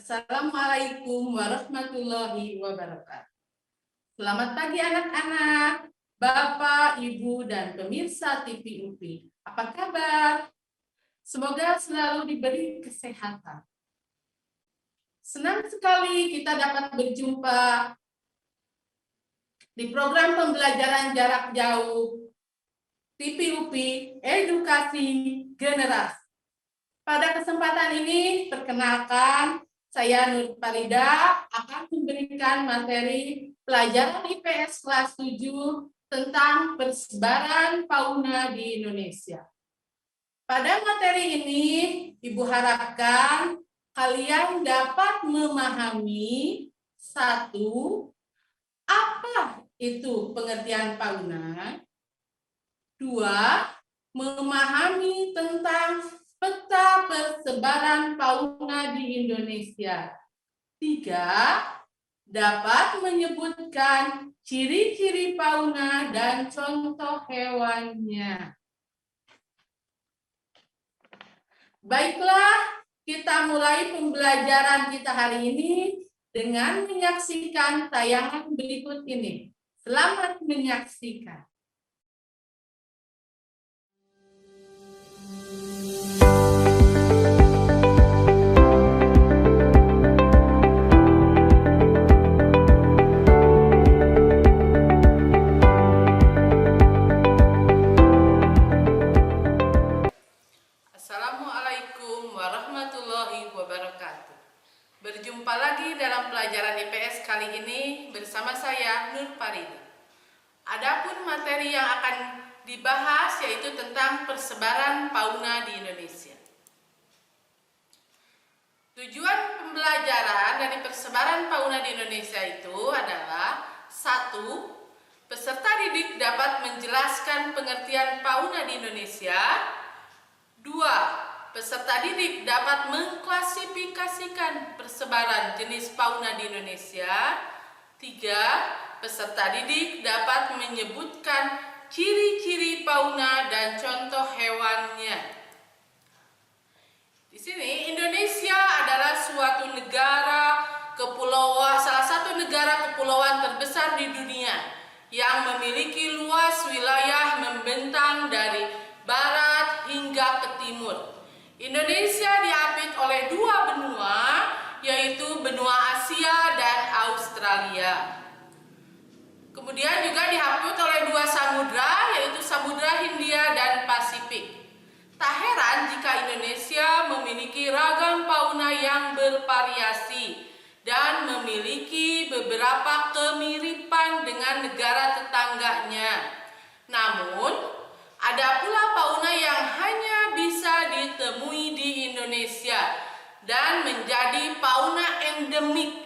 Assalamualaikum warahmatullahi wabarakatuh. Selamat pagi anak-anak, Bapak, Ibu, dan pemirsa TV UPI. Apa kabar? Semoga selalu diberi kesehatan. Senang sekali kita dapat berjumpa di program pembelajaran jarak jauh TV UPI Edukasi Generasi. Pada kesempatan ini, perkenalkan, saya Nur Farida akan memberikan materi pelajaran IPS kelas 7 tentang persebaran fauna di Indonesia. Pada materi ini, Ibu harapkan kalian dapat memahami satu, apa itu pengertian fauna. Dua, memahami tentang peta persebaran fauna di Indonesia. 3. Dapat menyebutkan ciri-ciri fauna dan contoh hewannya. Baiklah, kita mulai pembelajaran kita hari ini dengan menyaksikan tayangan berikut ini. Selamat menyaksikan. Berjumpa lagi dalam pelajaran IPS kali ini bersama saya Nur Farida. Adapun materi yang akan dibahas yaitu tentang persebaran fauna di Indonesia. Tujuan pembelajaran dari persebaran fauna di Indonesia itu adalah 1. Peserta didik dapat menjelaskan pengertian fauna di Indonesia. 2. Peserta didik dapat mengklasifikasikan persebaran jenis fauna di Indonesia. 3. Peserta didik dapat menyebutkan ciri-ciri fauna dan contoh hewannya. Di sini Indonesia adalah suatu negara kepulauan, salah satu negara kepulauan terbesar di dunia yang memiliki luas wilayah membentang dari barat hingga ke timur. Indonesia diapit oleh 2 benua, yaitu benua Asia dan Australia. Kemudian juga dihapus oleh 2 samudra, yaitu Samudra Hindia dan Pasifik. Tak heran jika Indonesia memiliki ragam fauna yang bervariasi dan memiliki beberapa kemiripan dengan negara tetangganya. Namun, ada pula fauna yang hanya bisa ditemui di Indonesia dan menjadi fauna endemik,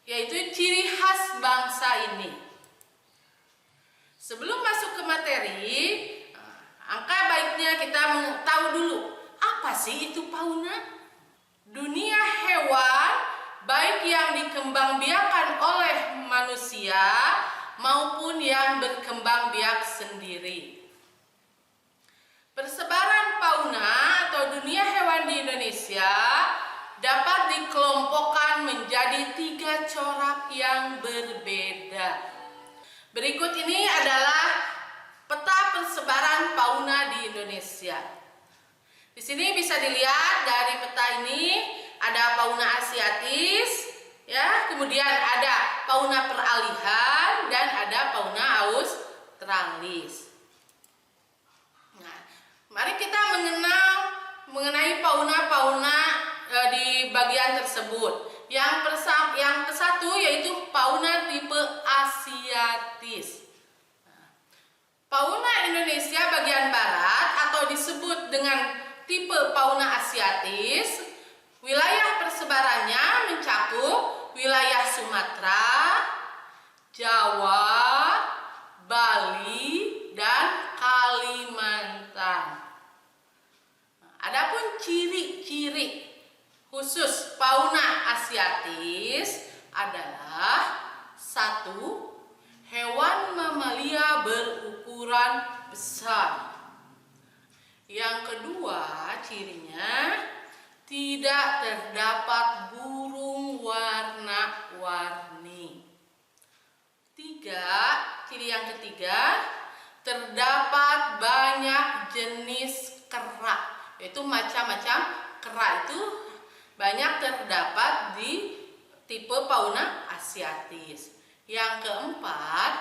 yaitu ciri khas bangsa ini. Sebelum masuk ke materi, angka baiknya kita tahu dulu, apa sih itu fauna? Dunia hewan, baik yang dikembangbiakan oleh manusia maupun yang berkembang biak sendiri. Persebaran fauna atau dunia hewan di Indonesia dapat dikelompokkan menjadi 3 corak yang berbeda. Berikut ini adalah peta persebaran fauna di Indonesia. Di sini bisa dilihat dari peta ini ada fauna asiatis, ya, kemudian ada fauna peralihan dan ada fauna australis. Mari kita mengenai fauna-fauna di bagian tersebut. Yang ke-1 yaitu fauna tipe asiatis. Fauna Indonesia bagian barat atau disebut dengan tipe fauna asiatis, wilayah persebarannya mencakup wilayah Sumatera, Jawa, Bali, dan Kalimantan. Adapun ciri-ciri khusus fauna asiatis adalah 1. Hewan mamalia berukuran besar. Yang kedua, cirinya tidak terdapat burung ciri yang ketiga, terdapat banyak jenis kera, yaitu macam-macam kera itu banyak terdapat di tipe fauna asiatis. Yang keempat,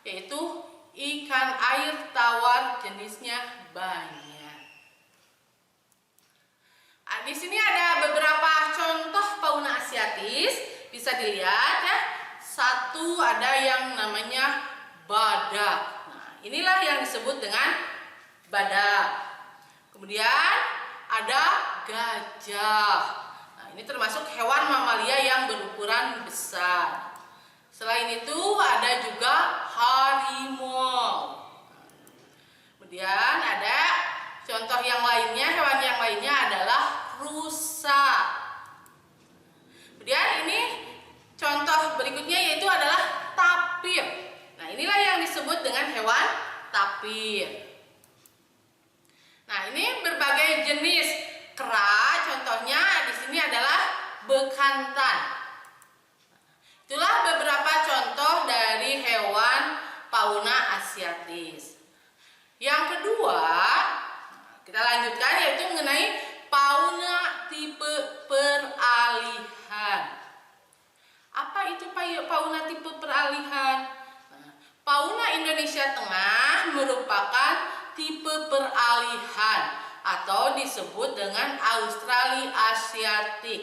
yaitu ikan air tawar jenisnya banyak. Di sini ada beberapa contoh fauna asiatis, bisa dilihat ya. Satu, ada yang namanya badak. Nah, inilah yang disebut dengan badak. Kemudian ada gajah. Nah, ini termasuk hewan mamalia yang berukuran besar. Selain itu ada juga harimau. Kemudian ada contoh yang lainnya, hewan yang lainnya adalah rusa. Kemudian ini contoh berikutnya yaitu adalah tapir. Nah, inilah yang disebut dengan hewan tapir. Nah, ini berbagai jenis kera, contohnya di sini adalah bekantan. Itulah beberapa contoh dari hewan fauna asiatis. Yang kedua, kita lanjutkan yaitu mengenai fauna tipe peralihan. Apa itu fauna tipe peralihan? Fauna Indonesia Tengah merupakan tipe peralihan atau disebut dengan Australiasiatik,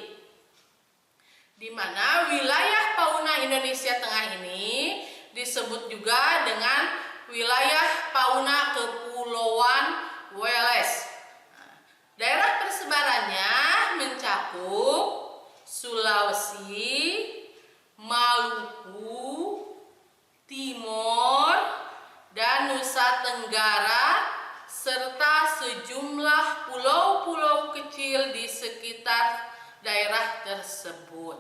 di mana wilayah fauna Indonesia Tengah ini disebut juga dengan wilayah fauna Kepulauan Welles. Daerah persebarannya mencakup Sulawesi, Maluku, Timor, dan Nusa Tenggara, serta sejumlah pulau-pulau kecil di sekitar daerah tersebut.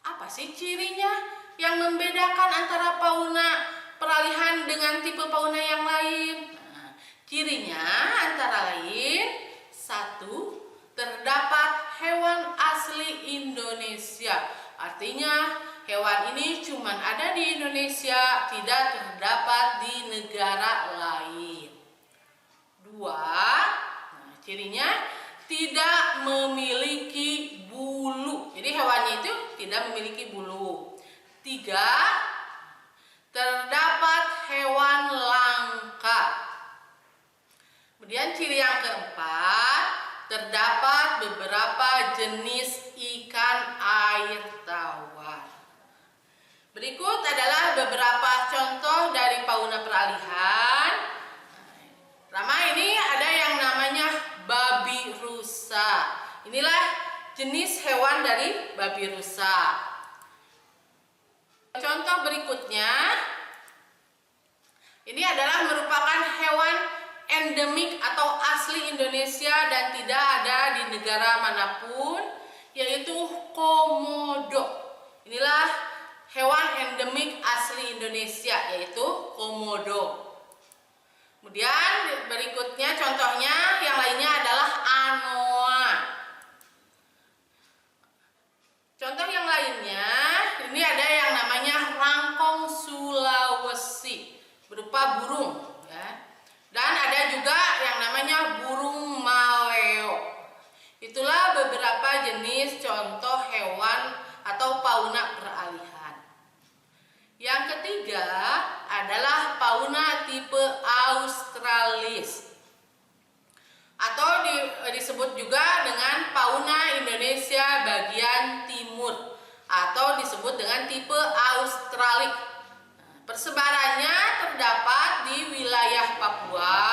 Apa sih cirinya yang membedakan antara fauna peralihan dengan tipe fauna yang lain? Nah, cirinya antara lain, satu, terdapat hewan asli Indonesia. Artinya hewan ini cuma ada di Indonesia, tidak terdapat di negara lain. Dua, nah, cirinya tidak memiliki bulu. Jadi hewannya itu tidak memiliki bulu. Tiga, terdapat hewan langka. Kemudian ciri yang keempat, terdapat beberapa jenis ikan air tawar. Berikut adalah beberapa contoh dari fauna peralihan. Pertama, ini ada yang namanya babi rusa. Inilah jenis hewan dari babi rusa. Contoh berikutnya, ini adalah merupakan hewan endemik atau asli Indonesia dan tidak ada di negara manapun, yaitu komodo. Inilah hewan endemik asli Indonesia, yaitu komodo. Kemudian berikutnya contohnya yang lainnya adalah anoa. Contoh yang lainnya, ini ada yang namanya rangkong Sulawesi, berupa burung ya. Dan ada juga yang namanya burung maleo. Itulah beberapa jenis contoh hewan atau fauna peralihan. Yang ketiga adalah fauna tipe Australis, atau disebut juga dengan fauna Indonesia bagian timur, atau disebut dengan tipe Australik. Persebarannya terdapat di wilayah Papua,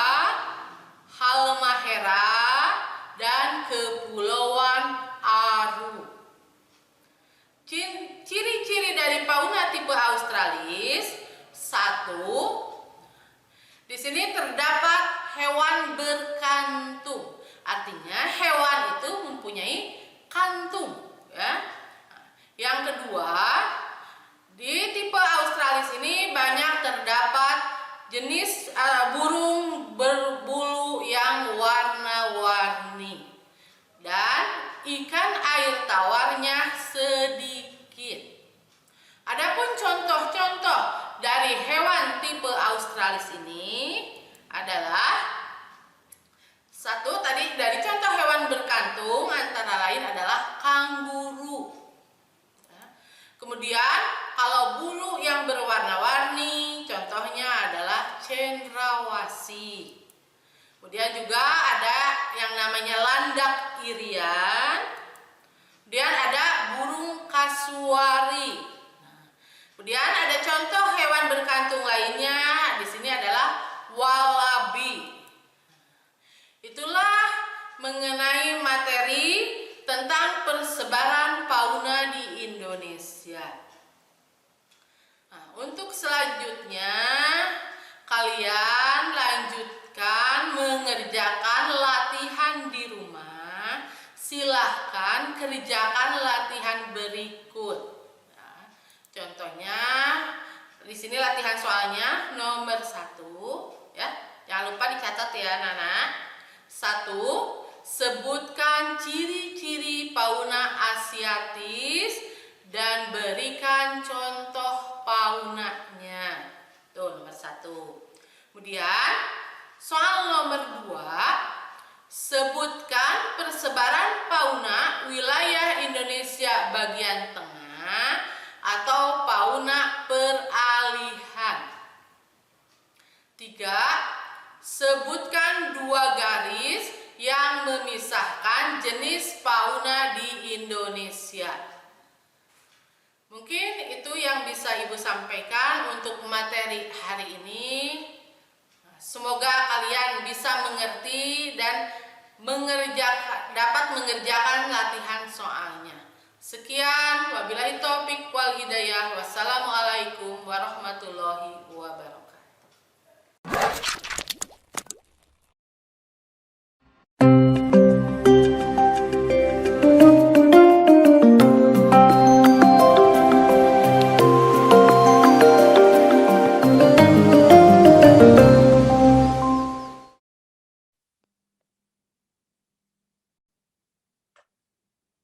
Halmahera, dan Kepulauan Aru. Ciri-ciri dari fauna tipe Australis, satu, di sini terdapat hewan berkantung. Artinya hewan itu mempunyai kantung, ya. Yang kedua, di tipe Australis ini banyak terdapat jenis burung berbulu yang warna-warni, dan ikan air tawarnya sedikit. Adapun contoh-contoh australis ini adalah satu, tadi dari contoh hewan berkantung antara lain adalah kanguru. Kemudian kalau bulu yang berwarna-warni contohnya adalah cendrawasih. Kemudian juga ada yang namanya landak irian. Kemudian ada burung kasuari. Kemudian ada contoh hewan berkantung lainnya. Di sini adalah walabi. Itulah mengenai materi tentang persebaran fauna di Indonesia. Nah, untuk selanjutnya kalian lanjutkan mengerjakan latihan di rumah. Silahkan kerjakan latihan berikut. Nah, contohnya di sini latihan soalnya nomor 1 ya. Jangan lupa dicatat ya, Nana. 1. Sebutkan ciri-ciri fauna asiatis dan berikan contoh faunanya. Tuh, nomor 1. Kemudian, soal nomor 2. Sebutkan persebaran fauna wilayah Indonesia bagian tengah atau fauna peralihan. 3. Sebutkan 2 garis yang memisahkan jenis fauna di Indonesia. Mungkin itu yang bisa Ibu sampaikan untuk materi hari ini. Semoga kalian bisa mengerti dan dapat mengerjakan latihan soalnya. Sekian, wabillahi taufik wal hidayah. Wassalamualaikum warahmatullahi wabarakatuh.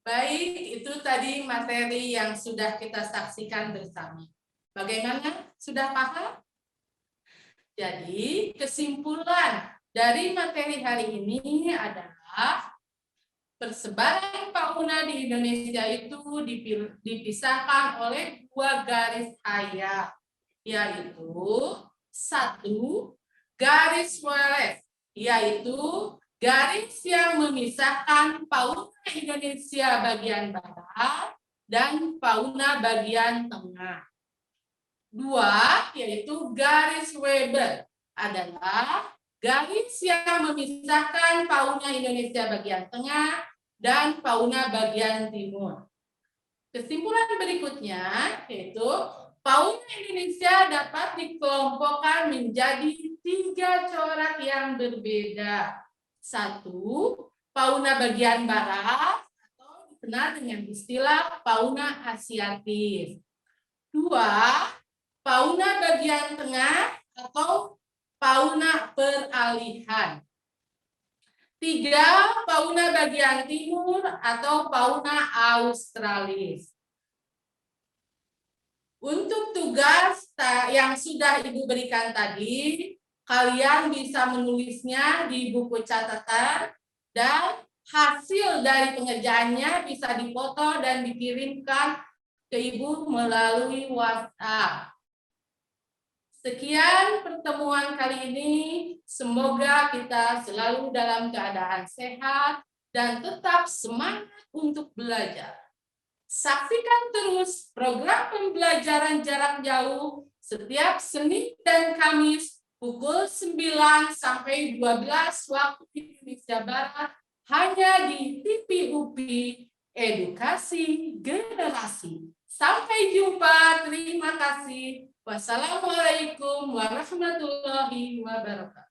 Baik, itu tadi materi yang sudah kita saksikan bersama. Bagaimana? Sudah paham? Jadi, kesimpulan dari materi hari ini adalah persebaran fauna di Indonesia itu dipisahkan oleh 2 garis hayat, yaitu 1 garis relief, yaitu garis yang memisahkan fauna Indonesia bagian barat dan fauna bagian tengah. 2, yaitu garis Weber, adalah garis yang memisahkan fauna Indonesia bagian tengah dan fauna bagian timur. Kesimpulan berikutnya yaitu fauna Indonesia dapat dikelompokkan menjadi 3 corak yang berbeda. 1, fauna bagian barat atau dikenal dengan istilah fauna asiatis. 2, fauna bagian tengah atau fauna peralihan. 3, fauna bagian timur atau fauna australis. Untuk tugas yang sudah Ibu berikan tadi, kalian bisa menulisnya di buku catatan dan hasil dari pengerjaannya bisa dipoto dan dikirimkan ke Ibu melalui WhatsApp. Sekian pertemuan kali ini. Semoga kita selalu dalam keadaan sehat dan tetap semangat untuk belajar. Saksikan terus program pembelajaran jarak jauh setiap Senin dan Kamis pukul 9 sampai 12 waktu Indonesia Barat hanya di TV UPI Edukasi Generasi. Sampai jumpa, terima kasih. Wassalamualaikum warahmatullahi wabarakatuh.